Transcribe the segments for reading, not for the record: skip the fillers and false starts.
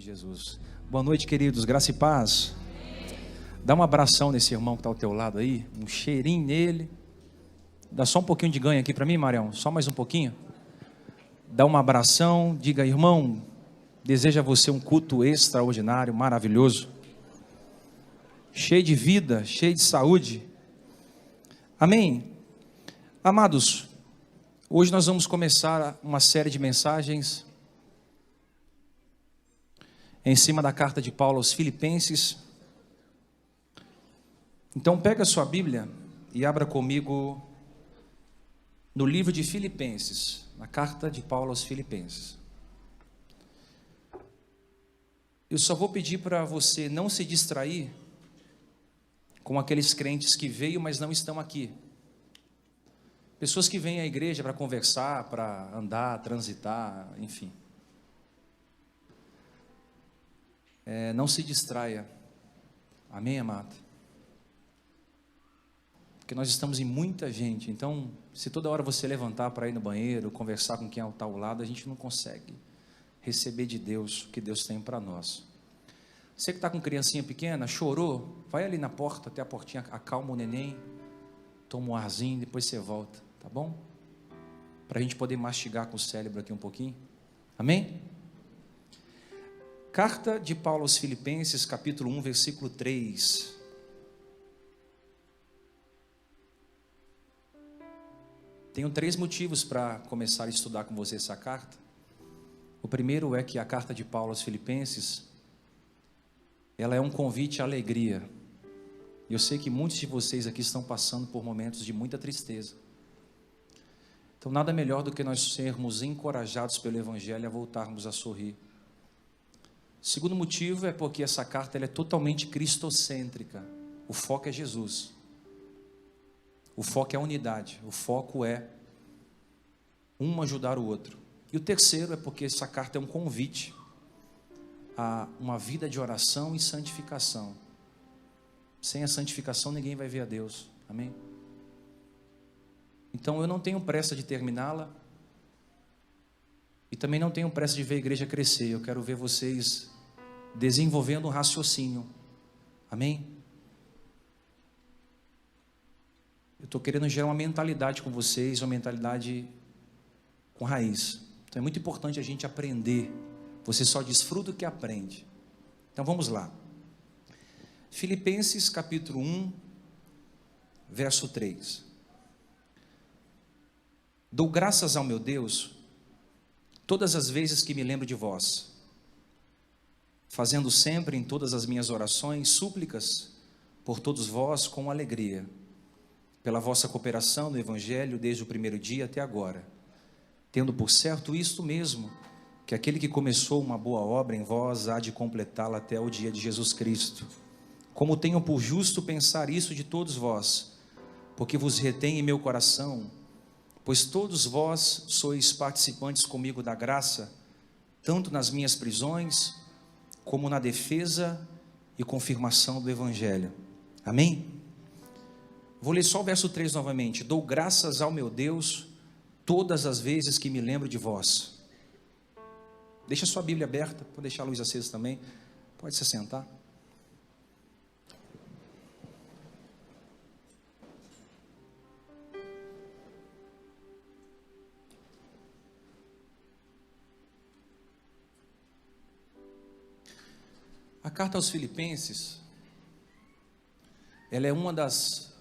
Jesus. Boa noite, queridos, graça e paz. Dá um abração nesse irmão que está ao teu lado aí, um cheirinho nele. Dá só um pouquinho de ganho aqui para mim, Marião, só mais um pouquinho. Dá um abração, diga, irmão, deseja a você um culto extraordinário, maravilhoso, cheio de vida, cheio de saúde. Amém? Amados, hoje nós vamos começar uma série de mensagens em cima da carta de Paulo aos Filipenses. Então pega a sua Bíblia e abra comigo no livro de Filipenses, na carta de Paulo aos Filipenses. Eu só vou pedir para você não se distrair com aqueles crentes que veio, mas não estão aqui. Pessoas que vêm à igreja para conversar, para andar, transitar, enfim. Não se distraia. Amém, amado? Porque nós estamos em muita gente. Então, se toda hora você levantar para ir no banheiro, conversar com quem está ao lado, a gente não consegue receber de Deus o que Deus tem para nós. Você que está com criancinha pequena, chorou, vai ali na porta, até a portinha, acalma o neném, toma um arzinho, depois você volta, tá bom? Para a gente poder mastigar com o cérebro aqui um pouquinho. Amém? Carta de Paulo aos Filipenses, capítulo 1, versículo 3. Tenho 3 motivos para começar a estudar com você essa carta. O primeiro é que a carta de Paulo aos Filipenses, ela é um convite à alegria. E eu sei que muitos de vocês aqui estão passando por momentos de muita tristeza. Então nada melhor do que nós sermos encorajados pelo Evangelho a voltarmos a sorrir. O segundo motivo é porque essa carta ela é totalmente cristocêntrica. O foco é Jesus. O foco é a unidade. O foco é um ajudar o outro. E o terceiro é porque essa carta é um convite a uma vida de oração e santificação. Sem a santificação ninguém vai ver a Deus. Amém? Então eu não tenho pressa de terminá-la. E também não tenho pressa de ver a igreja crescer. Eu quero ver vocês desenvolvendo um raciocínio. Amém? Eu estou querendo gerar uma mentalidade com vocês, uma mentalidade com raiz. Então é muito importante a gente aprender. Você só desfruta o que aprende. Então vamos lá. Filipenses capítulo 1, verso 3. Dou graças ao meu Deus todas as vezes que me lembro de vós, fazendo sempre em todas as minhas orações súplicas por todos vós com alegria, pela vossa cooperação no Evangelho desde o primeiro dia até agora, tendo por certo isto mesmo, que aquele que começou uma boa obra em vós há de completá-la até o dia de Jesus Cristo. Como tenho por justo pensar isso de todos vós, porque vos retém em meu coração, pois todos vós sois participantes comigo da graça, tanto nas minhas prisões, como na defesa e confirmação do Evangelho. Amém? Vou ler só o verso 3 novamente. Dou graças ao meu Deus todas as vezes que me lembro de vós. Deixa a sua Bíblia aberta, vou deixar a luz acesa também. Pode se sentar. A carta aos Filipenses, ela é uma das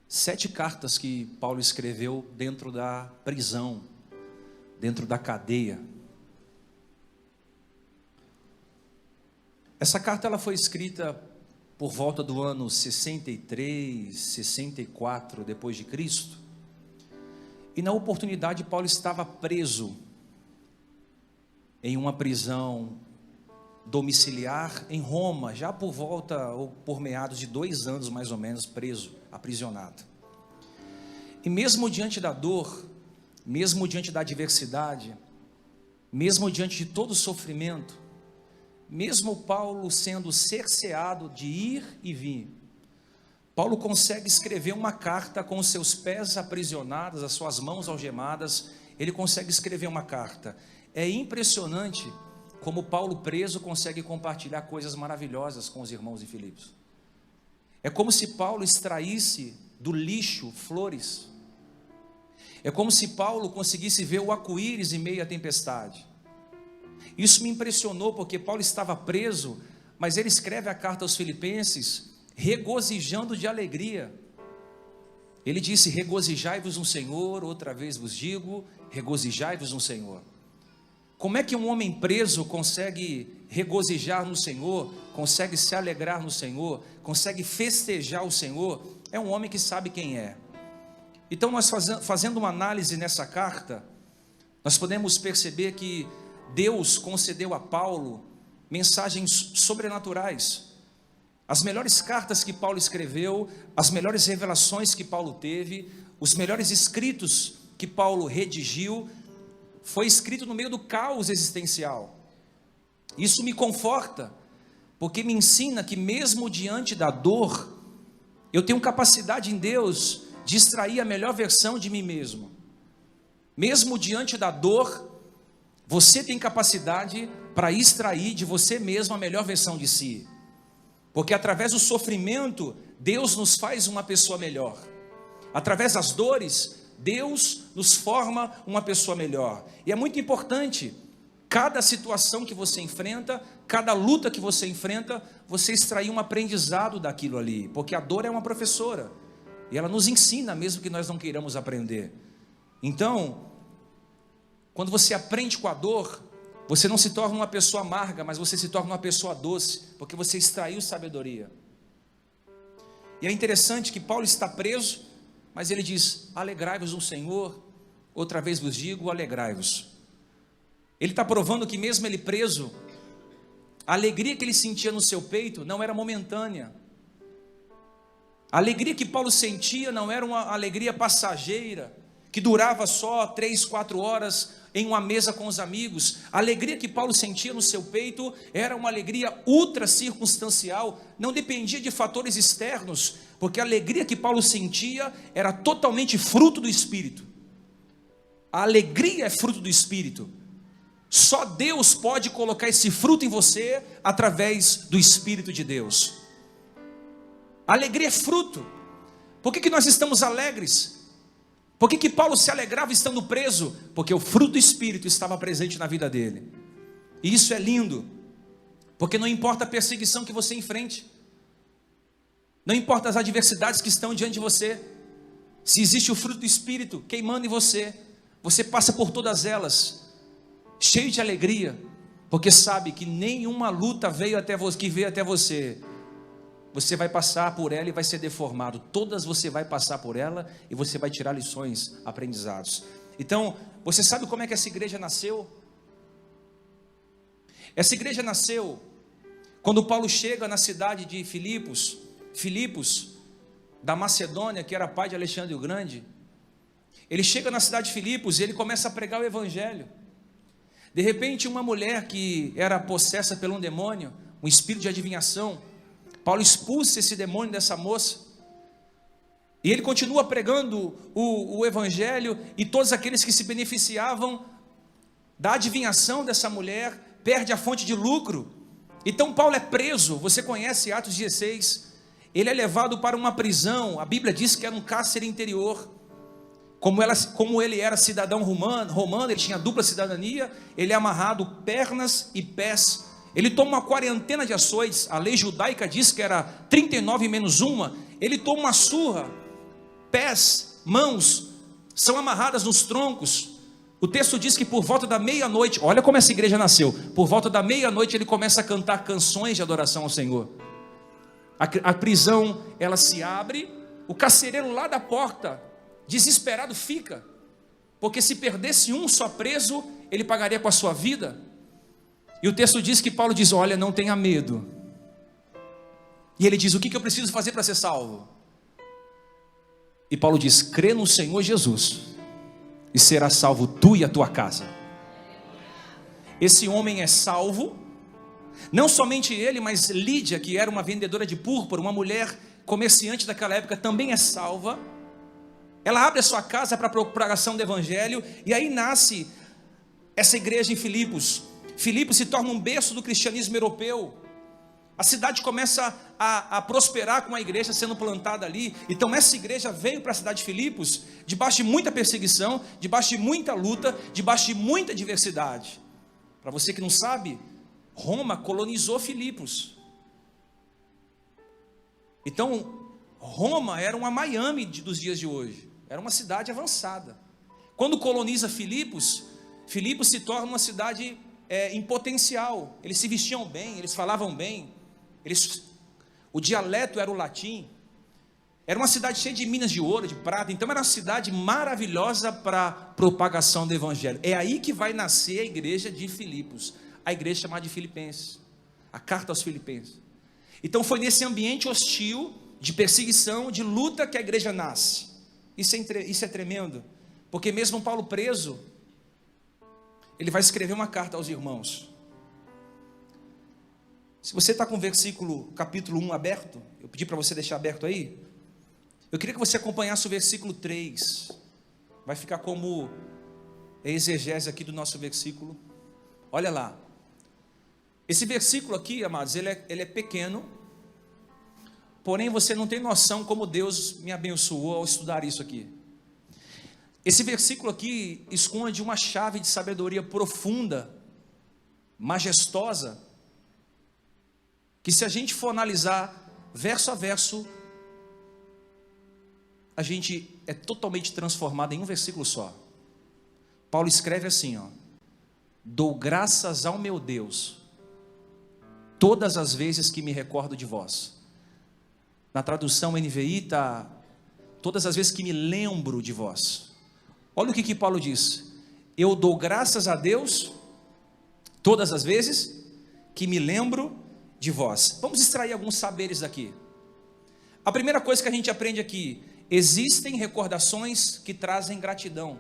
7 cartas que Paulo escreveu dentro da prisão, dentro da cadeia. Essa carta ela foi escrita por volta do ano 63, 64 depois de Cristo. E na oportunidade Paulo estava preso em uma prisão domiciliar em Roma, já por volta ou por meados de 2 anos mais ou menos preso, aprisionado. E mesmo diante da dor, mesmo diante da adversidade, mesmo diante de todo o sofrimento, mesmo Paulo sendo cerceado de ir e vir, Paulo consegue escrever uma carta com os seus pés aprisionados, as suas mãos algemadas, ele consegue escrever uma carta. É impressionante como Paulo preso consegue compartilhar coisas maravilhosas com os irmãos de Filipos. É como se Paulo extraísse do lixo flores. É como se Paulo conseguisse ver o arco-íris em meio à tempestade. Isso me impressionou, porque Paulo estava preso, mas ele escreve a carta aos Filipenses regozijando de alegria. Ele disse: regozijai-vos no Senhor, outra vez vos digo, regozijai-vos no Senhor. Como é que um homem preso consegue regozijar no Senhor, consegue se alegrar no Senhor, consegue festejar o Senhor? É um homem que sabe quem é. Então, nós fazendo uma análise nessa carta, nós podemos perceber que Deus concedeu a Paulo mensagens sobrenaturais. As melhores cartas que Paulo escreveu, as melhores revelações que Paulo teve, os melhores escritos que Paulo redigiu, foi escrito no meio do caos existencial. Isso me conforta, porque me ensina que mesmo diante da dor, eu tenho capacidade em Deus de extrair a melhor versão de mim mesmo. Mesmo diante da dor, você tem capacidade para extrair de você mesmo a melhor versão de si. Porque através do sofrimento, Deus nos faz uma pessoa melhor. Através das dores, Deus nos forma uma pessoa melhor. E é muito importante, cada situação que você enfrenta, cada luta que você enfrenta, você extrair um aprendizado daquilo ali. Porque a dor é uma professora. E ela nos ensina, mesmo que nós não queiramos aprender. Então, quando você aprende com a dor, você não se torna uma pessoa amarga, mas você se torna uma pessoa doce, porque você extraiu sabedoria. E é interessante que Paulo está preso, mas ele diz: alegrai-vos no Senhor, outra vez vos digo, alegrai-vos. Ele está provando que mesmo ele preso, a alegria que ele sentia no seu peito não era momentânea. A alegria que Paulo sentia não era uma alegria passageira, que durava só 3, 4 horas em uma mesa com os amigos. A alegria que Paulo sentia no seu peito era uma alegria ultra circunstancial, não dependia de fatores externos, porque a alegria que Paulo sentia era totalmente fruto do Espírito. A alegria é fruto do Espírito. Só Deus pode colocar esse fruto em você através do Espírito de Deus. A alegria é fruto. Por que nós estamos alegres? Por que Paulo se alegrava estando preso? Porque o fruto do Espírito estava presente na vida dele. E isso é lindo, porque não importa a perseguição que você enfrente, não importa as adversidades que estão diante de você, se existe o fruto do Espírito queimando em você, você passa por todas elas, cheio de alegria, porque sabe que nenhuma luta veio até você, você vai passar por ela e vai ser deformado. Todas você vai passar por ela e você vai tirar lições, aprendizados. Então, você sabe como é que essa igreja nasceu? Essa igreja nasceu quando Paulo chega na cidade de Filipos, da Macedônia, que era pai de Alexandre o Grande. Ele chega na cidade de Filipos e ele começa a pregar o evangelho. De repente, uma mulher que era possessa por um demônio, um espírito de adivinhação, Paulo expulsa esse demônio dessa moça, e ele continua pregando o evangelho, e todos aqueles que se beneficiavam da adivinhação dessa mulher, perde a fonte de lucro. Então Paulo é preso. Você conhece Atos 16, ele é levado para uma prisão, a Bíblia diz que era um cárcere interior. Como ele era cidadão romano, ele tinha dupla cidadania, ele é amarrado pernas e pés. Ele toma uma quarentena de açoites, a lei judaica diz que era 39 menos uma. Ele toma uma surra, pés, mãos, são amarradas nos troncos. O texto diz que por volta da meia-noite, olha como essa igreja nasceu, por volta da meia-noite ele começa a cantar canções de adoração ao Senhor. A prisão, ela se abre, o carcereiro lá da porta, desesperado fica, porque se perdesse um só preso, ele pagaria com a sua vida. E o texto diz que Paulo diz: olha, não tenha medo. E ele diz: o que eu preciso fazer para ser salvo? E Paulo diz: crê no Senhor Jesus, e será salvo tu e a tua casa. Esse homem é salvo. Não somente ele, mas Lídia, que era uma vendedora de púrpura, uma mulher comerciante daquela época, também é salva. Ela abre a sua casa para a propagação do evangelho, e aí nasce essa igreja em Filipos. Filipos se torna um berço do cristianismo europeu. A cidade começa a prosperar com a igreja sendo plantada ali. Então essa igreja veio para a cidade de Filipos debaixo de muita perseguição, debaixo de muita luta, debaixo de muita diversidade. Para você que não sabe, Roma colonizou Filipos. Então Roma era uma Miami dos dias de hoje. Era uma cidade avançada. Quando coloniza Filipos, Filipos se torna uma cidade em potencial. Eles se vestiam bem, eles falavam bem. O dialeto era o latim. Era uma cidade cheia de minas de ouro, de prata. Então era uma cidade maravilhosa para a propagação do evangelho. É aí que vai nascer a igreja de Filipos, a igreja chamada de Filipenses, a carta aos Filipenses. Então foi nesse ambiente hostil, de perseguição, de luta, que a igreja nasce. Isso é tremendo, porque mesmo Paulo preso, ele vai escrever uma carta aos irmãos. Se você está com o capítulo 1 aberto, eu pedi para você deixar aberto aí, eu queria que você acompanhasse o versículo 3, vai ficar como a exegese aqui do nosso versículo. Olha lá, esse versículo aqui, amados, ele é pequeno, porém você não tem noção como Deus me abençoou ao estudar isso aqui. Esse versículo aqui esconde uma chave de sabedoria profunda, majestosa, que se a gente for analisar verso a verso, a gente é totalmente transformado em um versículo só. Paulo escreve assim, ó: dou graças ao meu Deus todas as vezes que me recordo de vós. Na tradução NVI está: todas as vezes que me lembro de vós. Olha o que Paulo diz: eu dou graças a Deus todas as vezes que me lembro de vós. Vamos extrair alguns saberes daqui. A primeira coisa que a gente aprende aqui: existem recordações que trazem gratidão.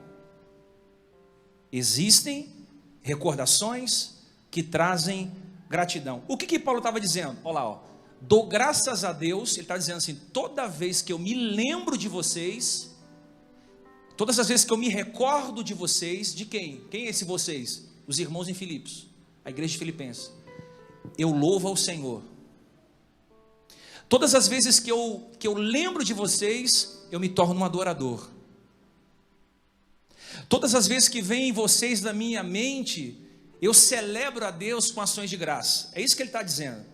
Existem recordações que trazem gratidão. O que Paulo estava dizendo? Olha lá, ó. Dou graças a Deus. Ele está dizendo assim: toda vez que eu me lembro de vocês, todas as vezes que eu me recordo de vocês. De quem? Quem é esse vocês? Os irmãos em Filipos, a igreja de Filipenses. Eu louvo ao Senhor. Todas as vezes que eu lembro de vocês, eu me torno um adorador. Todas as vezes que vem vocês na minha mente, eu celebro a Deus com ações de graça. É isso que ele está dizendo.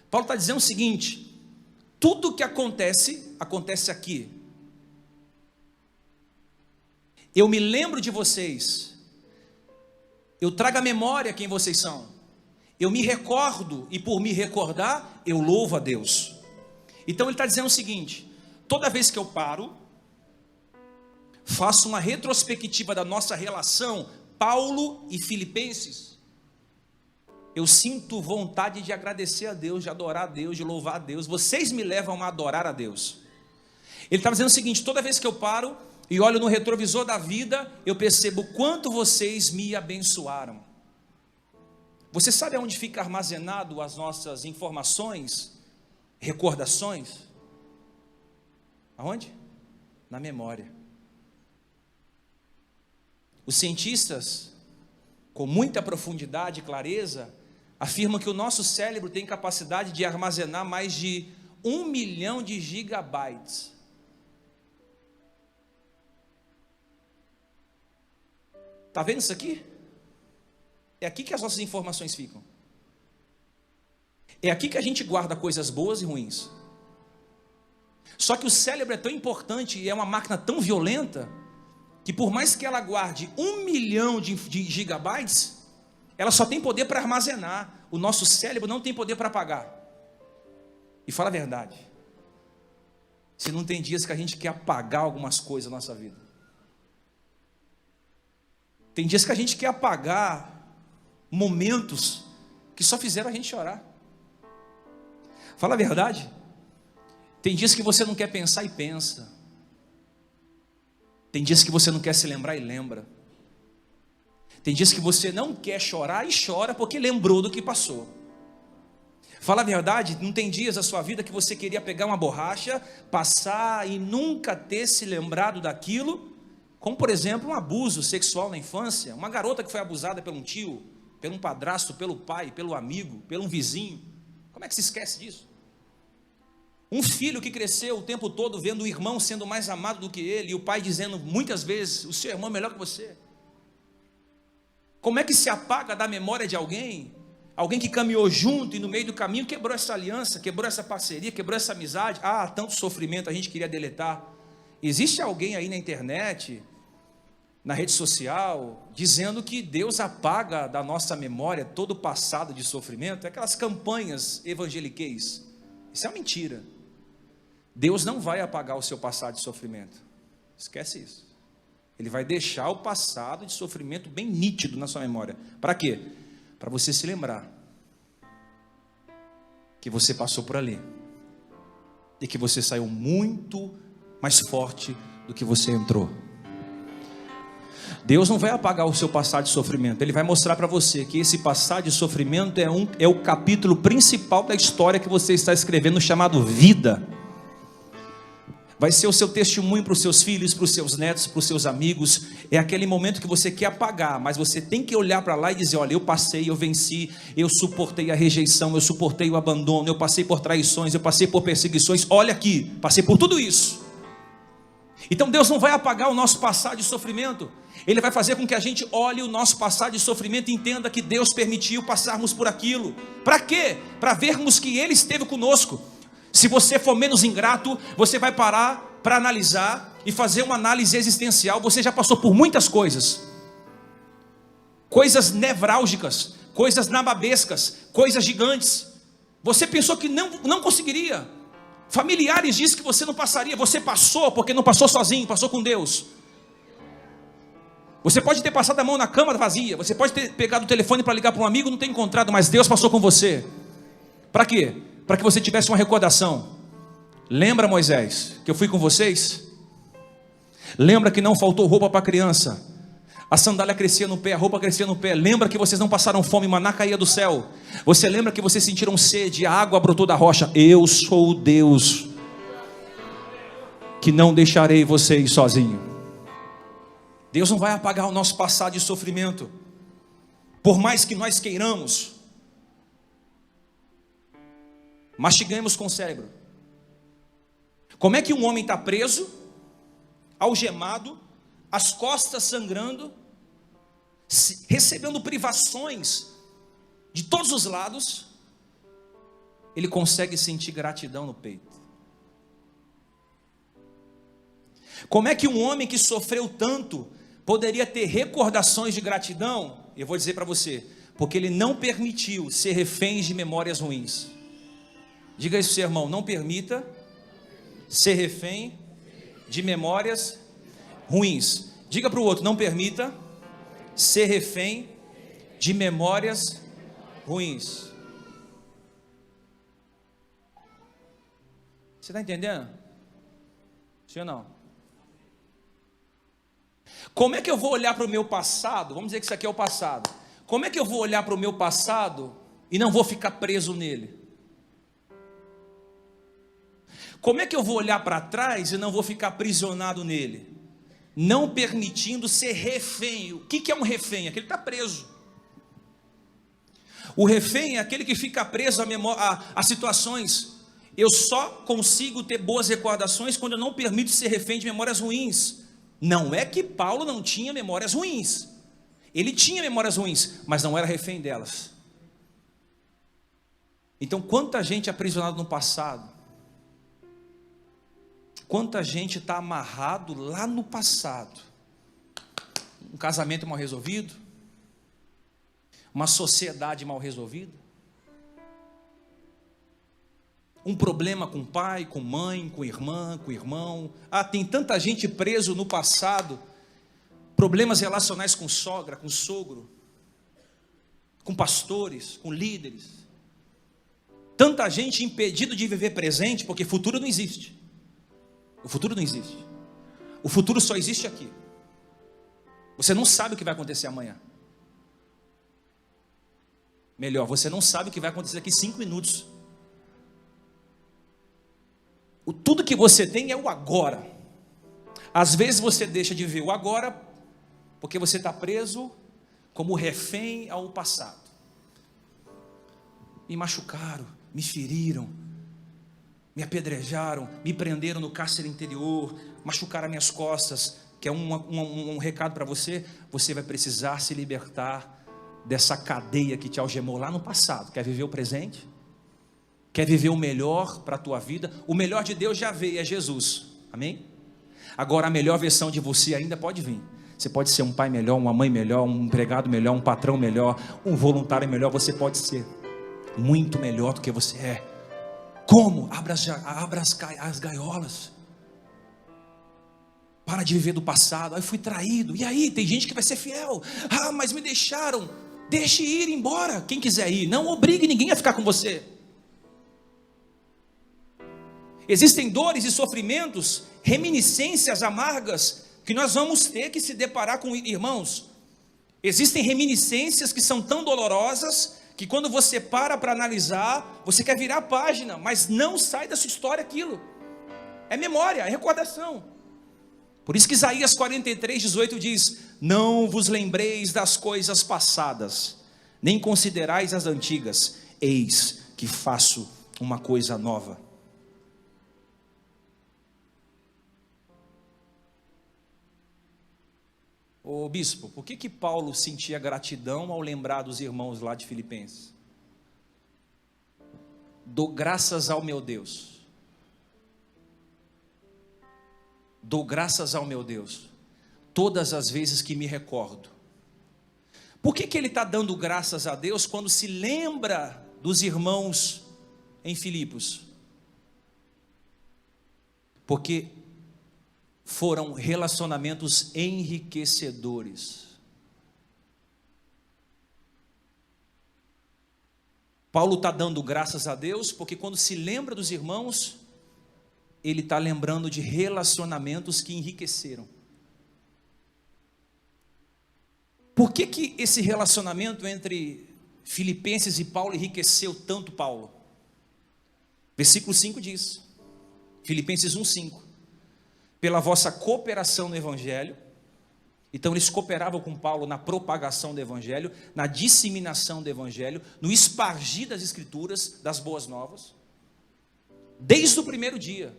Paulo está dizendo o seguinte: tudo que acontece, acontece aqui. Eu me lembro de vocês, eu trago à memória quem vocês são, eu me recordo, e por me recordar, eu louvo a Deus. Então ele está dizendo o seguinte: toda vez que eu paro, faço uma retrospectiva da nossa relação, Paulo e Filipenses, eu sinto vontade de agradecer a Deus, de adorar a Deus, de louvar a Deus. Vocês me levam a adorar a Deus. Ele está dizendo o seguinte: toda vez que eu paro e olho no retrovisor da vida, eu percebo o quanto vocês me abençoaram. Você sabe aonde fica armazenado as nossas informações, recordações? Aonde? Na memória. Os cientistas, com muita profundidade e clareza, afirmam que o nosso cérebro tem capacidade de armazenar mais de 1 milhão de gigabytes. Está vendo isso aqui? É aqui que as nossas informações ficam. É aqui que a gente guarda coisas boas e ruins. Só que o cérebro é tão importante e é uma máquina tão violenta, que por mais que ela guarde 1 milhão de gigabytes, ela só tem poder para armazenar. O nosso cérebro não tem poder para apagar. E fala a verdade, se não tem dias que a gente quer apagar algumas coisas na nossa vida. Tem dias que a gente quer apagar momentos que só fizeram a gente chorar. Fala a verdade. Tem dias que você não quer pensar e pensa. Tem dias que você não quer se lembrar e lembra. Tem dias que você não quer chorar e chora porque lembrou do que passou. Fala a verdade, não tem dias da sua vida que você queria pegar uma borracha, passar e nunca ter se lembrado daquilo, como por exemplo um abuso sexual na infância, uma garota que foi abusada por um tio, pelo padrasto, pelo pai, pelo amigo, pelo vizinho. Como é que se esquece disso? Um filho que cresceu o tempo todo vendo o irmão sendo mais amado do que ele, e o pai dizendo muitas vezes, o seu irmão é melhor que você. Como é que se apaga da memória de alguém? Alguém que caminhou junto e no meio do caminho quebrou essa aliança, quebrou essa parceria, quebrou essa amizade. Ah, tanto sofrimento a gente queria deletar. Existe alguém aí na internet, na rede social, dizendo que Deus apaga da nossa memória todo o passado de sofrimento? Aquelas campanhas evangeliqueis. Isso é uma mentira. Deus não vai apagar o seu passado de sofrimento. Esquece isso. Ele vai deixar o passado de sofrimento bem nítido na sua memória. Para quê? Para você se lembrar que você passou por ali e que você saiu muito mais forte do que você entrou. Deus não vai apagar o seu passado de sofrimento. Ele vai mostrar para você que esse passado de sofrimento é o capítulo principal da história que você está escrevendo, chamado vida. Vai ser o seu testemunho para os seus filhos, para os seus netos, para os seus amigos. É aquele momento que você quer apagar, mas você tem que olhar para lá e dizer: olha, eu passei, eu venci, eu suportei a rejeição, eu suportei o abandono, eu passei por traições, eu passei por perseguições. Olha aqui, passei por tudo isso. Então Deus não vai apagar o nosso passado de sofrimento. Ele vai fazer com que a gente olhe o nosso passado de sofrimento e entenda que Deus permitiu passarmos por aquilo. Para quê? Para vermos que Ele esteve conosco. Se você for menos ingrato, você vai parar para analisar e fazer uma análise existencial. Você já passou por muitas coisas. Coisas nevrálgicas, coisas nababescas, coisas gigantes. Você pensou que não conseguiria. Familiares dizem que você não passaria. Você passou porque não passou sozinho, passou com Deus. Você pode ter passado a mão na cama vazia. Você pode ter pegado o telefone para ligar para um amigo e não ter encontrado. Mas Deus passou com você. Para quê? Para que você tivesse uma recordação. Lembra, Moisés, que eu fui com vocês? Lembra que não faltou roupa para a criança? A sandália crescia no pé, a roupa crescia no pé. Lembra que vocês não passaram fome, maná caía do céu? Você lembra que vocês sentiram sede, a água brotou da rocha? Eu sou o Deus que não deixarei vocês sozinhos. Deus não vai apagar o nosso passado de sofrimento, por mais que nós queiramos. Mastigamos com o cérebro. Como é que um homem está preso, algemado, as costas sangrando, recebendo privações de todos os lados, ele consegue sentir gratidão no peito? Como é que um homem que sofreu tanto poderia ter recordações de gratidão? Eu vou dizer para você: porque ele não permitiu ser refém de memórias ruins. Diga isso, seu irmão: não permita ser refém de memórias ruins. Diga para o outro: não permita ser refém de memórias ruins. Você está entendendo? Sim ou não? Como é que eu vou olhar para o meu passado? Vamos dizer que isso aqui é o passado. Como é que eu vou olhar para o meu passado e não vou ficar preso nele? Como é que eu vou olhar para trás e não vou ficar aprisionado nele? Não permitindo ser refém. O que é um refém? Aquele que está preso. O refém é aquele que fica preso a situações. Eu só consigo ter boas recordações quando eu não permito ser refém de memórias ruins. Não é que Paulo não tinha memórias ruins. Ele tinha memórias ruins, mas não era refém delas. Então, quanta gente aprisionada no passado. Quanta gente está amarrado lá no passado. Um casamento mal resolvido. Uma sociedade mal resolvida. Um problema com pai, com mãe, com irmã, com irmão. Ah, tem tanta gente preso no passado. Problemas relacionais com sogra, com sogro, com pastores, com líderes. Tanta gente impedido de viver presente, porque futuro não existe. O futuro não existe. O futuro só existe aqui. Você não sabe o que vai acontecer amanhã. Melhor, você não sabe o que vai acontecer daqui 5 minutos. Tudo que você tem é o agora. Às vezes você deixa de ver o agora, porque você está preso como refém ao passado. Me machucaram, me feriram, me apedrejaram, me prenderam no cárcere interior, machucaram minhas costas. Que é um recado para você: você vai precisar se libertar dessa cadeia que te algemou lá no passado. Quer viver o presente? Quer viver o melhor para a tua vida? O melhor de Deus já veio, é Jesus, amém? Agora a melhor versão de você ainda pode vir. Você pode ser um pai melhor, uma mãe melhor, um empregado melhor, um patrão melhor, um voluntário melhor. Você pode ser muito melhor do que você é. Como? Abra as gaiolas. Para de viver do passado. Aí fui traído. E aí? Tem gente que vai ser fiel. Ah, mas me deixaram. Deixe ir embora. Quem quiser ir. Não obrigue ninguém a ficar com você. Existem dores e sofrimentos, reminiscências amargas, que nós vamos ter que se deparar com, irmãos. Existem reminiscências que são tão dolorosas, que quando você para analisar, você quer virar a página, mas não sai da sua história aquilo. É memória, é recordação. Por isso que Isaías 43:18 diz: não vos lembreis das coisas passadas, nem considerais as antigas, eis que faço uma coisa nova. Ô bispo, por que Paulo sentia gratidão ao lembrar dos irmãos lá de Filipenses? Dou graças ao meu Deus. Dou graças ao meu Deus todas as vezes que me recordo. Por que ele está dando graças a Deus quando se lembra dos irmãos em Filipos? Porque foram relacionamentos enriquecedores. Paulo está dando graças a Deus porque quando se lembra dos irmãos, ele está lembrando de relacionamentos que enriqueceram. Por que esse relacionamento entre Filipenses e Paulo enriqueceu tanto Paulo? Versículo 5 diz, Filipenses 1:5, pela vossa cooperação no Evangelho. Então eles cooperavam com Paulo na propagação do Evangelho, na disseminação do Evangelho, no espargir das Escrituras, das boas novas, desde o primeiro dia.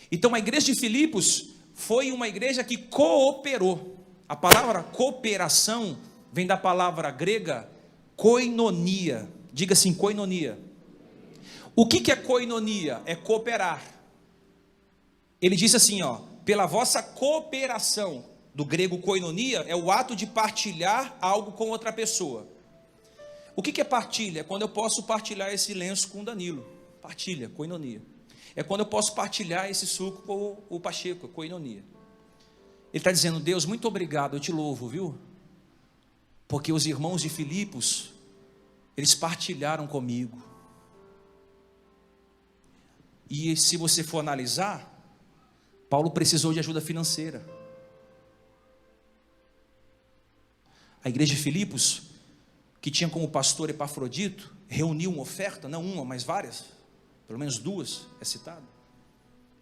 Então a igreja de Filipos foi uma igreja que cooperou. A palavra cooperação vem da palavra grega koinonia. Diga assim, koinonia. O que é koinonia? É cooperar. Ele disse assim, pela vossa cooperação, do grego koinonia, é o ato de partilhar algo com outra pessoa. O que é partilha? É quando eu posso partilhar esse lenço com o Danilo. Partilha, koinonia. É quando eu posso partilhar esse suco com o Pacheco, koinonia. Ele está dizendo: Deus, muito obrigado, eu te louvo, viu? Porque os irmãos de Filipos, eles partilharam comigo. E se você for analisar, Paulo precisou de ajuda financeira. A igreja de Filipos, que tinha como pastor Epafrodito, reuniu uma oferta, não uma, mas várias, pelo menos duas, é citado,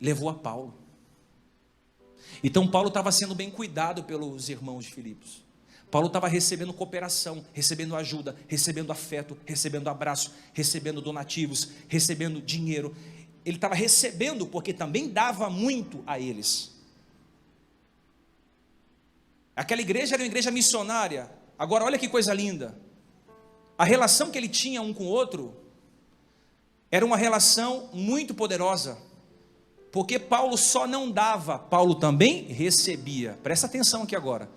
levou a Paulo. Então Paulo estava sendo bem cuidado pelos irmãos de Filipos. Paulo estava recebendo cooperação, recebendo ajuda, recebendo afeto, recebendo abraço, recebendo donativos, recebendo dinheiro. Ele estava recebendo porque também dava muito a eles. Aquela igreja era uma igreja missionária. Agora olha que coisa linda. A relação que ele tinha um com o outro era uma relação muito poderosa. Porque Paulo só não dava, Paulo também recebia. Presta atenção aqui agora.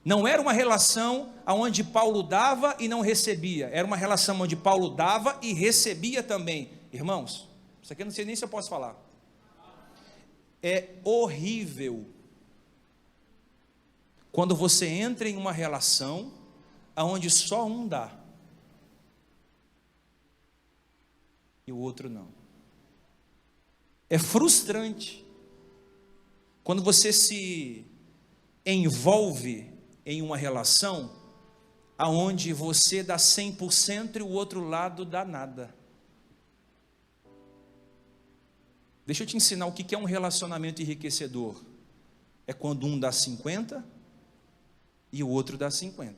Não era uma relação onde Paulo dava e não recebia. Era uma relação onde Paulo dava e recebia também. Irmãos, isso aqui eu não sei nem se eu posso falar. É horrível quando você entra em uma relação onde só um dá e o outro não. É frustrante quando você se envolve em uma relação aonde você dá 100% e o outro lado dá nada. Deixa eu te ensinar o que é um relacionamento enriquecedor. É quando um dá 50% e o outro dá 50.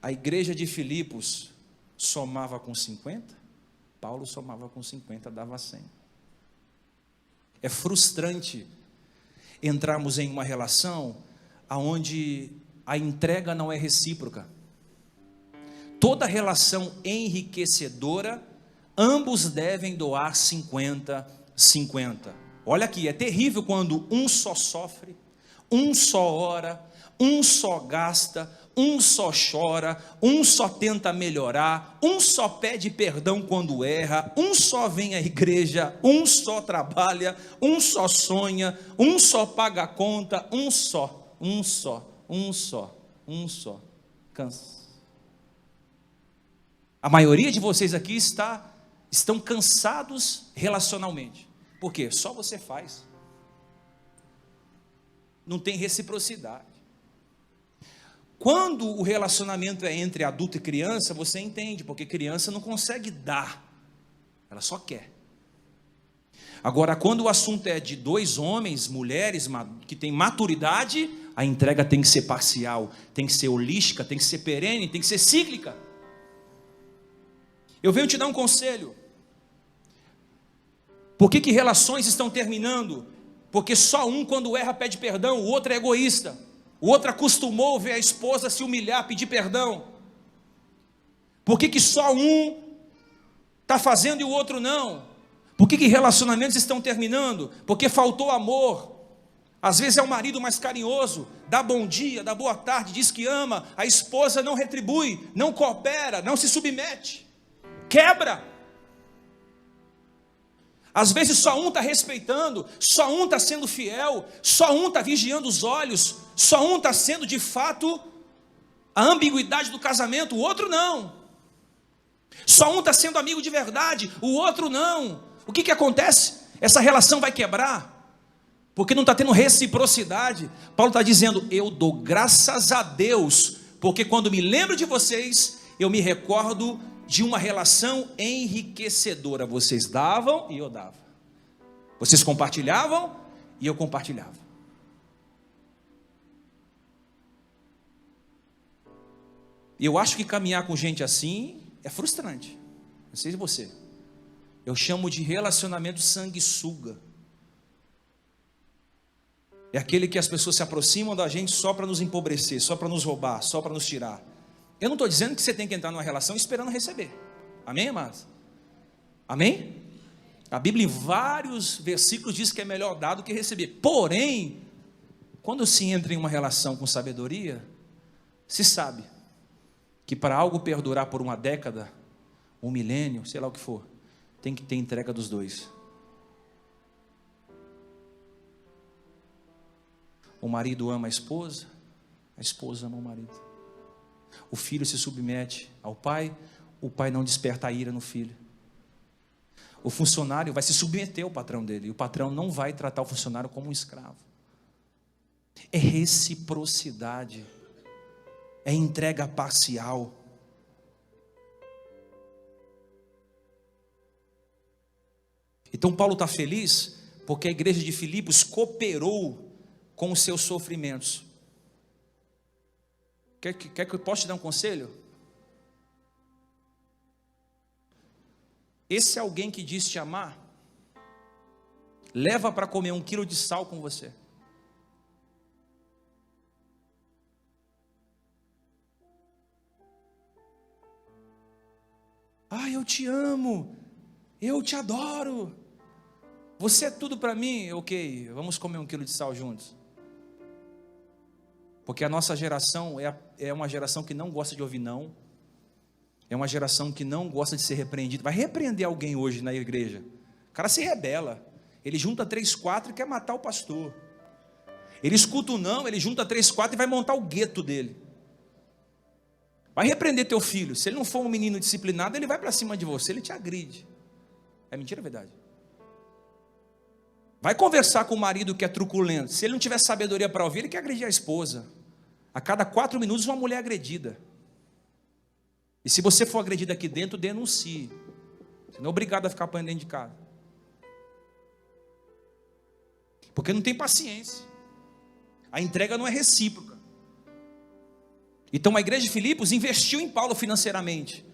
A igreja de Filipos somava com 50, Paulo somava com 50, dava 100. É frustrante entrarmos em uma relação onde a entrega não é recíproca. Toda relação enriquecedora, ambos devem doar 50-50. Olha aqui, é terrível quando um só sofre, um só ora, um só gasta, um só chora, um só tenta melhorar, um só pede perdão quando erra, um só vem à igreja, um só trabalha, um só sonha, um só paga a conta, um só. Cansa. A maioria de vocês aqui estão cansados relacionalmente. Por quê? Só você faz. Não tem reciprocidade. Quando o relacionamento é entre adulto e criança, você entende, porque criança não consegue dar, ela só quer. Agora, quando o assunto é de dois homens, mulheres, que têm maturidade, a entrega tem que ser parcial, tem que ser holística, tem que ser perene, tem que ser cíclica. Eu venho te dar um conselho. Por que relações estão terminando? Porque só um, quando erra, pede perdão, o outro é egoísta. O outro acostumou ver a esposa se humilhar, pedir perdão. Por que só um está fazendo e o outro não? Por que relacionamentos estão terminando? Porque faltou amor. Às vezes é o marido mais carinhoso, dá bom dia, dá boa tarde, diz que ama, a esposa não retribui, não coopera, não se submete, quebra. Às vezes só um está respeitando, só um está sendo fiel, só um está vigiando os olhos, só um está sendo de fato a ambiguidade do casamento, o outro não. Só um está sendo amigo de verdade, o outro não. O que acontece? Essa relação vai quebrar, porque não está tendo reciprocidade. Paulo está dizendo, eu dou graças a Deus, porque quando me lembro de vocês, eu me recordo de uma relação enriquecedora. Vocês davam e eu dava. Vocês compartilhavam e eu compartilhava. E eu acho que caminhar com gente assim é frustrante. Não sei se você. Eu chamo de relacionamento sanguessuga. É aquele que as pessoas se aproximam da gente só para nos empobrecer, só para nos roubar, só para nos tirar. Eu não estou dizendo que você tem que entrar numa relação esperando receber. Amém, amados? Amém? A Bíblia em vários versículos diz que é melhor dar do que receber. Porém, quando se entra em uma relação com sabedoria, se sabe que para algo perdurar por uma década, um milênio, sei lá o que for, tem que ter entrega dos dois. O marido ama a esposa ama o marido. O filho se submete ao pai, o pai não desperta a ira no filho. O funcionário vai se submeter ao patrão dele, e o patrão não vai tratar o funcionário como um escravo. É reciprocidade, é entrega parcial. Então Paulo está feliz, porque a igreja de Filipos cooperou com os seus sofrimentos. Quer que eu possa te dar um conselho? Esse alguém que diz te amar, leva para comer 1 quilo de sal com você. Eu te amo, eu te adoro, você é tudo para mim. Ok, vamos comer 1 quilo de sal juntos. Porque a nossa geração é uma geração que não gosta de ouvir não. É uma geração que não gosta de ser repreendido. Vai repreender alguém hoje na igreja, o cara se rebela. Ele junta 3, 4 e quer matar o pastor. Ele escuta o não, ele junta 3, 4 e vai montar o gueto dele. Vai repreender teu filho. Se ele não for um menino disciplinado, ele vai para cima de você, ele te agride. É mentira ou verdade? Vai conversar com o marido que é truculento. Se ele não tiver sabedoria para ouvir, ele quer agredir a esposa. A cada 4 minutos uma mulher é agredida. E se você for agredido aqui dentro, denuncie. Você não é obrigado a ficar apanhando dentro de casa. Porque não tem paciência. A entrega não é recíproca. Então a igreja de Filipos investiu em Paulo financeiramente.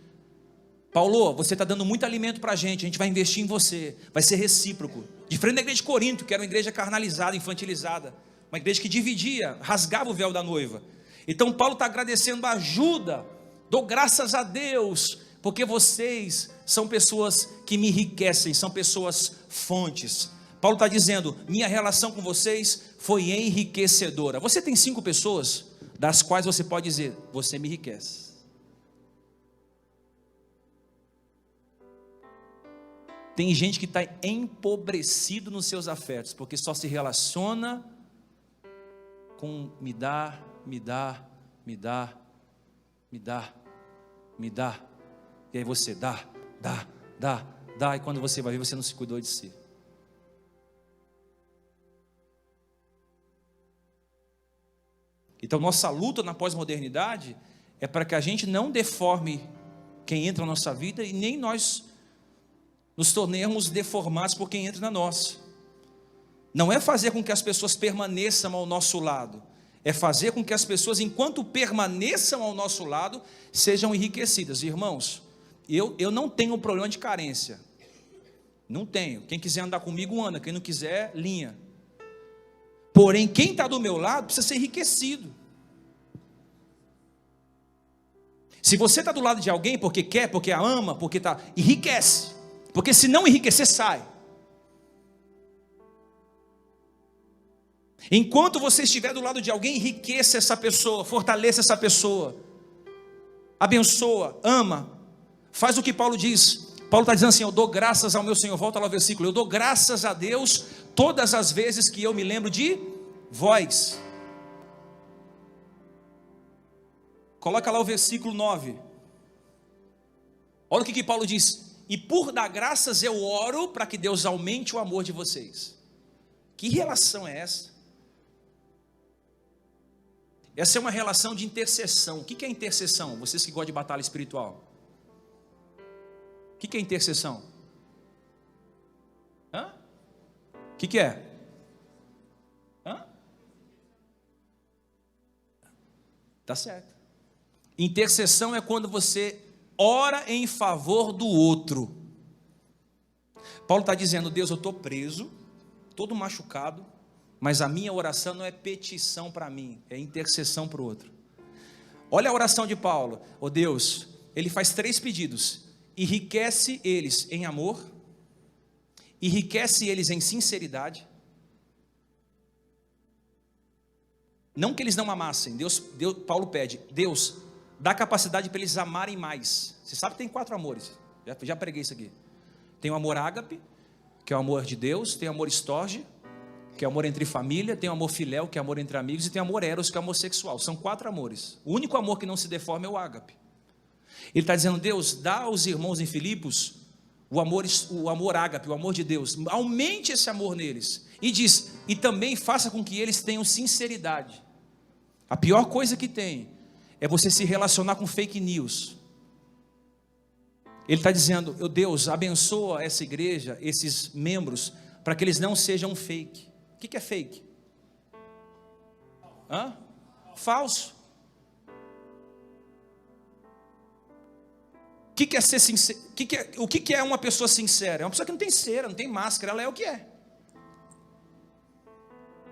Paulo, você está dando muito alimento para a gente vai investir em você, vai ser recíproco. Diferente da igreja de Corinto, que era uma igreja carnalizada, infantilizada, uma igreja que dividia, rasgava o véu da noiva. Então Paulo está agradecendo a ajuda, dou graças a Deus, porque vocês são pessoas que me enriquecem, são pessoas fontes. Paulo está dizendo, minha relação com vocês foi enriquecedora. Você tem 5 pessoas, das quais você pode dizer, você me enriquece. Tem gente que está empobrecido nos seus afetos, porque só se relaciona com me dá. E aí você dá, e quando você vai ver, você não se cuidou de si. Então nossa luta na pós-modernidade é para que a gente não deforme quem entra na nossa vida e nem nós nos tornemos deformados por quem entra na nossa. Não é fazer com que as pessoas permaneçam ao nosso lado, é fazer com que as pessoas, enquanto permaneçam ao nosso lado, sejam enriquecidas. Irmãos, eu não tenho problema de carência, não tenho. Quem quiser andar comigo anda, quem não quiser linha. Porém, quem está do meu lado precisa ser enriquecido. Se você está do lado de alguém porque quer, porque a ama, porque está, enriquece. Porque se não enriquecer, sai. Enquanto você estiver do lado de alguém, enriqueça essa pessoa, fortaleça essa pessoa, abençoa, ama, faz o que Paulo diz. Paulo está dizendo assim, eu dou graças ao meu Senhor. Volta lá ao versículo, eu dou graças a Deus todas as vezes que eu me lembro de vós. Coloca lá o versículo 9. Olha o que Paulo diz, e por dar graças eu oro para que Deus aumente o amor de vocês. Que relação é essa? Essa é uma relação de intercessão. O que é intercessão? Vocês que gostam de batalha espiritual. O que é intercessão? Hã? O que é? Hã? Tá certo. Intercessão é quando você ora em favor do outro. Paulo está dizendo, Deus, eu estou preso, todo machucado, mas a minha oração não é petição para mim, é intercessão para o outro. Olha a oração de Paulo. Oh Deus, ele faz 3 pedidos. Enriquece eles em amor, enriquece eles em sinceridade. Não que eles não amassem, Paulo pede, Deus, dá capacidade para eles amarem mais. Você sabe que tem 4 amores, já preguei isso aqui. Tem o amor ágape, que é o amor de Deus, tem o amor estorge, que é o amor entre família, tem o amor filéu, que é o amor entre amigos, e tem o amor eros, que é o amor sexual. São 4 amores. O único amor que não se deforma é o ágape. Ele está dizendo, Deus, dá aos irmãos em Filipos o amor ágape, o amor de Deus. Aumente esse amor neles. E diz, e também faça com que eles tenham sinceridade. A pior coisa que tem é você se relacionar com fake news. Ele está dizendo, Deus, abençoa essa igreja, esses membros, para que eles não sejam fake. O que é fake? Hã? Falso. O que é ser sincero? O que é uma pessoa sincera? É uma pessoa que não tem cera, não tem máscara, ela é o que é.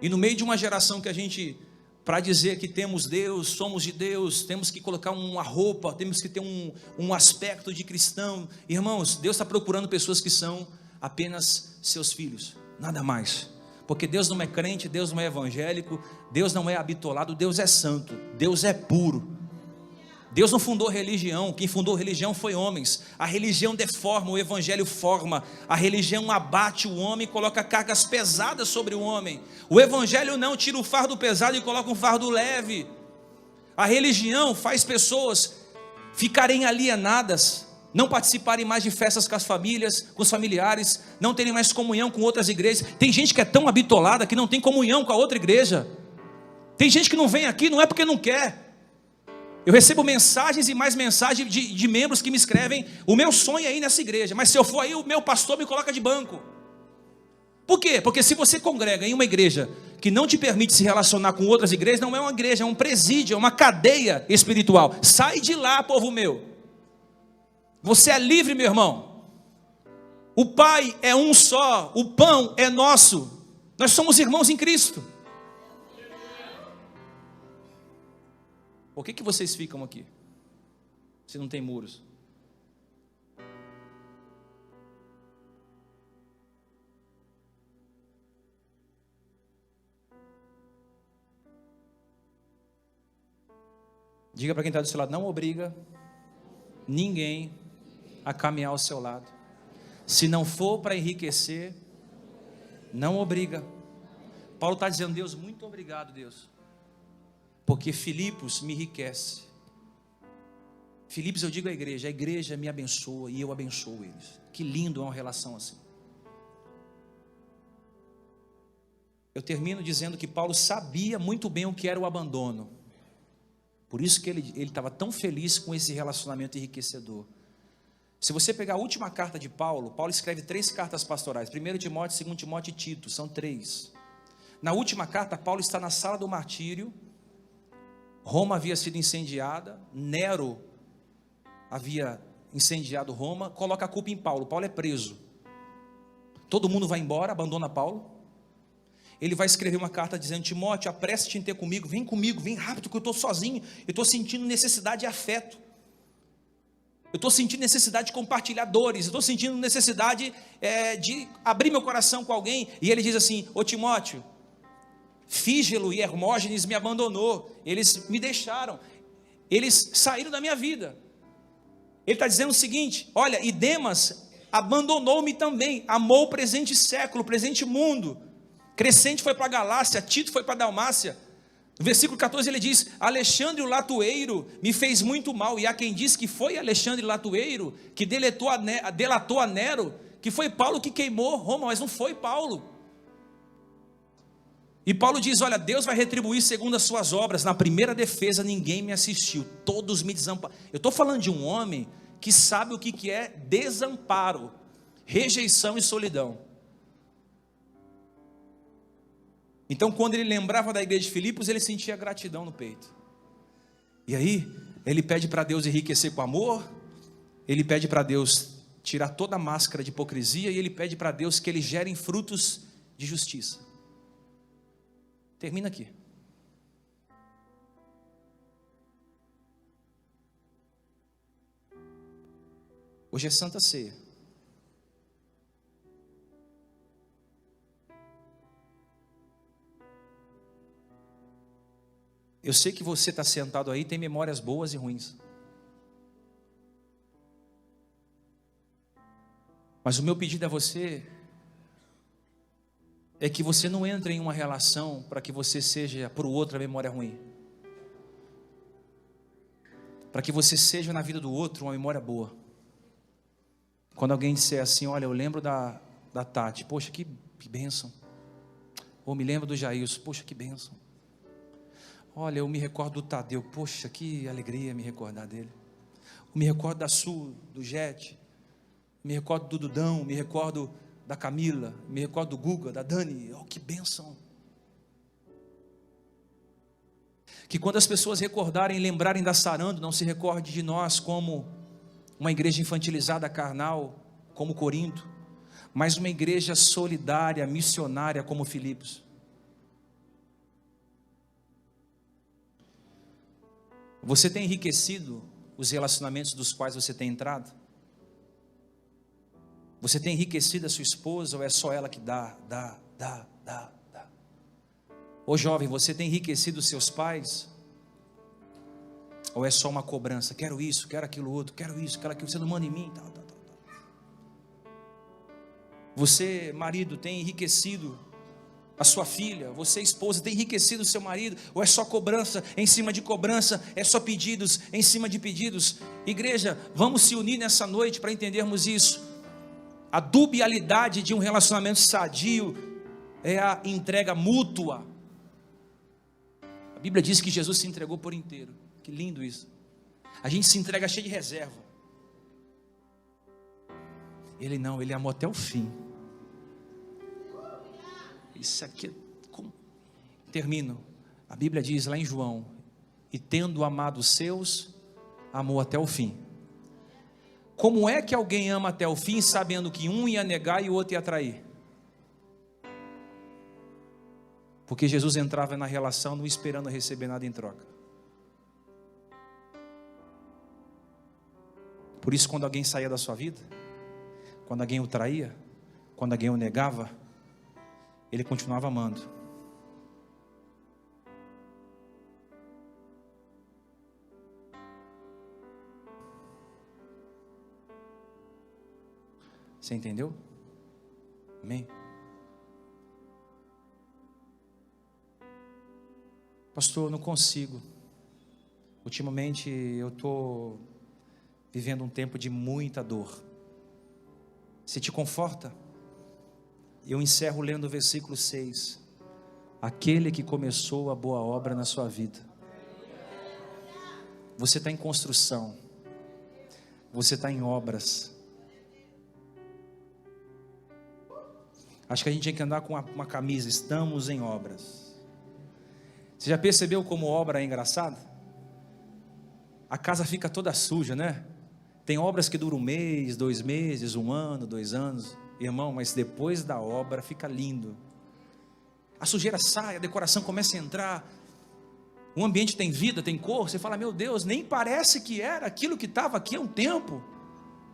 E no meio de uma geração que a gente, para dizer que temos Deus, somos de Deus, temos que colocar uma roupa, temos que ter um aspecto de cristão. Irmãos, Deus está procurando pessoas que são apenas seus filhos, nada mais. Porque Deus não é crente, Deus não é evangélico, Deus não é habitolado, Deus é santo, Deus é puro. Deus não fundou religião, quem fundou religião foi homens. A religião deforma, o evangelho forma. A religião abate o homem e coloca cargas pesadas sobre o homem. O evangelho não, tira o fardo pesado e coloca um fardo leve. A religião faz pessoas ficarem alienadas, não participarem mais de festas com as famílias, com os familiares, não terem mais comunhão com outras igrejas. Tem gente que é tão habitolada que não tem comunhão com a outra igreja. Tem gente que não vem aqui, não é porque não quer. Eu recebo mensagens e mais mensagens de membros que me escrevem, o meu sonho é ir nessa igreja, mas se eu for aí, o meu pastor me coloca de banco. Por quê? Porque se você congrega em uma igreja que não te permite se relacionar com outras igrejas, não é uma igreja, é um presídio, é uma cadeia espiritual. Sai de lá, povo meu. Você é livre, meu irmão. O Pai é um só, o pão é nosso. Nós somos irmãos em Cristo. Por que vocês ficam aqui? Se não tem muros? Diga para quem está do seu lado, não obriga ninguém a caminhar ao seu lado. Se não for para enriquecer, não obriga. Paulo está dizendo, Deus, muito obrigado, Deus, porque Filipos me enriquece. Filipos, eu digo à igreja, a igreja me abençoa e eu abençoo eles. Que lindo é uma relação assim. Eu termino dizendo que Paulo sabia muito bem o que era o abandono. Por isso que ele estava tão feliz com esse relacionamento enriquecedor. Se você pegar a última carta de Paulo, Paulo escreve 3 cartas pastorais. 1 Timóteo, 2 Timóteo e Tito, são 3. Na última carta, Paulo está na sala do martírio. Roma havia sido incendiada. Nero havia incendiado Roma. Coloca a culpa em Paulo. Paulo é preso. Todo mundo vai embora, abandona Paulo. Ele vai escrever uma carta dizendo, Timóteo, apresse-te em ter comigo, vem rápido que eu estou sozinho, eu estou sentindo necessidade de afeto, eu estou sentindo necessidade de compartilhar dores, eu estou sentindo necessidade de abrir meu coração com alguém. E ele diz assim, ô Timóteo, Fígelo e Hermógenes me abandonou, eles me deixaram, eles saíram da minha vida. Ele está dizendo o seguinte, olha, e Demas abandonou-me também, amou o presente século, o presente mundo. Crescente foi para a Galácia, Tito foi para a Dalmácia. No versículo 14 ele diz, Alexandre o Latueiro me fez muito mal. E há quem diz que foi Alexandre Latueiro que delatou a Nero, que foi Paulo que queimou Roma, mas não foi Paulo. E Paulo diz, olha, Deus vai retribuir segundo as suas obras. Na primeira defesa ninguém me assistiu, todos me desampararam. Eu estou falando de um homem que sabe o que é desamparo, rejeição e solidão. Então, quando ele lembrava da igreja de Filipos, ele sentia gratidão no peito. E aí, ele pede para Deus enriquecer com amor, ele pede para Deus tirar toda a máscara de hipocrisia, e ele pede para Deus que ele gerem frutos de justiça. Termina aqui. Hoje é Santa Ceia. Eu sei que você está sentado aí, tem memórias boas e ruins. Mas o meu pedido a você é que você não entre em uma relação para que você seja para o outro a memória ruim. Para que você seja na vida do outro uma memória boa. Quando alguém disser assim, olha, eu lembro da Tati, poxa, que bênção. Ou me lembro do Jailson, poxa, que bênção. Olha, eu me recordo do Tadeu, poxa, que alegria me recordar dele. Eu me recordo da Su, do Jet, me recordo do Dudão, me recordo da Camila, me recordo do Guga, da Dani, oh, que bênção. Que quando as pessoas recordarem, lembrarem da Sarando, não se recorde de nós como uma igreja infantilizada, carnal, como Corinto, mas uma igreja solidária, missionária como Filipos. Você tem enriquecido os relacionamentos dos quais você tem entrado? Você tem enriquecido a sua esposa ou é só ela que dá? Ô jovem, você tem enriquecido os seus pais? Ou é só uma cobrança? Quero isso, quero aquilo outro, quero isso, quero aquilo, você não manda em mim, tal. Você, marido, tem enriquecido a sua filha, você, esposa, tem enriquecido o seu marido, ou é só cobrança em cima de cobrança, é só pedidos em cima de pedidos? Igreja, vamos se unir nessa noite para entendermos isso. A dubialidade de um relacionamento sadio é a entrega mútua. A Bíblia diz que Jesus se entregou por inteiro. Que lindo isso. A gente se entrega cheio de reserva. Ele não, ele amou até o fim. Isso aqui, termino. A Bíblia diz lá em João: e tendo amado os seus, amou até o fim. Como é que alguém ama até o fim, sabendo que um ia negar e o outro ia trair? Porque Jesus entrava na relação não esperando receber nada em troca. Por isso, quando alguém saía da sua vida, quando alguém o traía, quando alguém o negava, ele continuava amando. Você entendeu? Amém? Pastor, eu não consigo. Ultimamente eu estou vivendo um tempo de muita dor. Se te conforta, eu encerro lendo o versículo 6. Aquele que começou a boa obra na sua vida. Você está em construção. Você está em obras. Acho que a gente tem que andar com uma camisa: estamos em obras. Você já percebeu como obra é engraçada? A casa fica toda suja, né? Tem obras que duram 1 mês, 2 meses, 1 ano, 2 anos. Irmão, mas depois da obra fica lindo. A sujeira sai, a decoração começa a entrar. O ambiente tem vida, tem cor. Você fala: meu Deus, nem parece que era aquilo que estava aqui há um tempo.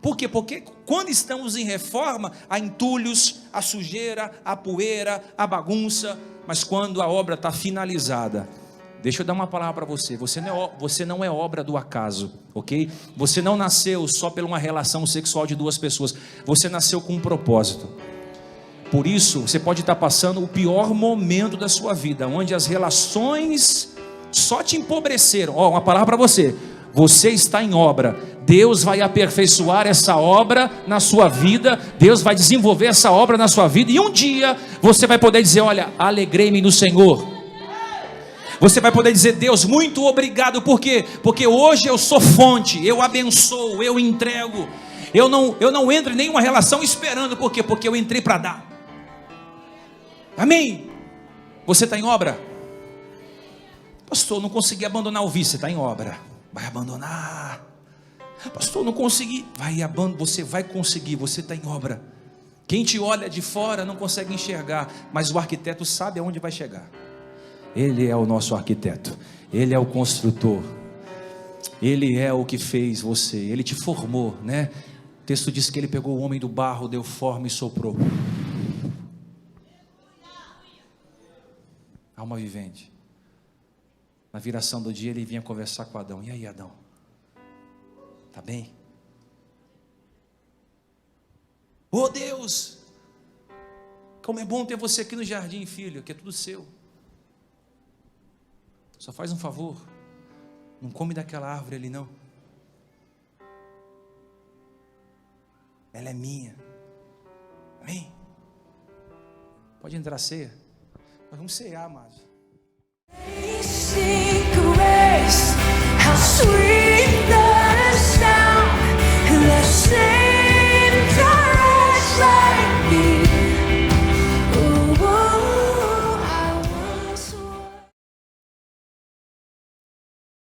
Por quê? Porque quando estamos em reforma, há entulhos, a sujeira, a poeira, a bagunça. Mas quando a obra está finalizada, deixa eu dar uma palavra para você. Você não é obra do acaso, ok? Você não nasceu só por uma relação sexual de 2 pessoas. Você nasceu com um propósito. Por isso, você pode estar passando o pior momento da sua vida, onde as relações só te empobreceram. Uma palavra para você. Você está em obra. Deus vai aperfeiçoar essa obra na sua vida. Deus vai desenvolver essa obra na sua vida. E um dia você vai poder dizer: olha, alegrei-me no Senhor. Você vai poder dizer: Deus, muito obrigado. Por quê? Porque hoje eu sou fonte, eu abençoo, eu entrego. Eu não entro em nenhuma relação esperando. Por quê? Porque eu entrei para dar. Amém? Você está em obra? Pastor, não consegui abandonar o vício. Você está em obra. Vai abandonar. Pastor, não consegui. Você vai conseguir, você está em obra. Quem te olha de fora não consegue enxergar, mas o arquiteto sabe aonde vai chegar. Ele é o nosso arquiteto. Ele é o construtor. Ele é o que fez você. Ele te formou, né? O texto diz que ele pegou o homem do barro, deu forma e soprou. Alma vivente. Na viração do dia ele vinha conversar com Adão. E aí, Adão? Tá bem? Oh Deus! Como é bom ter você aqui no jardim, filho, que é tudo seu. Só faz um favor. Não come daquela árvore ali não. Ela é minha. Amém? Pode entrar a ceia. Nós vamos cear, amados.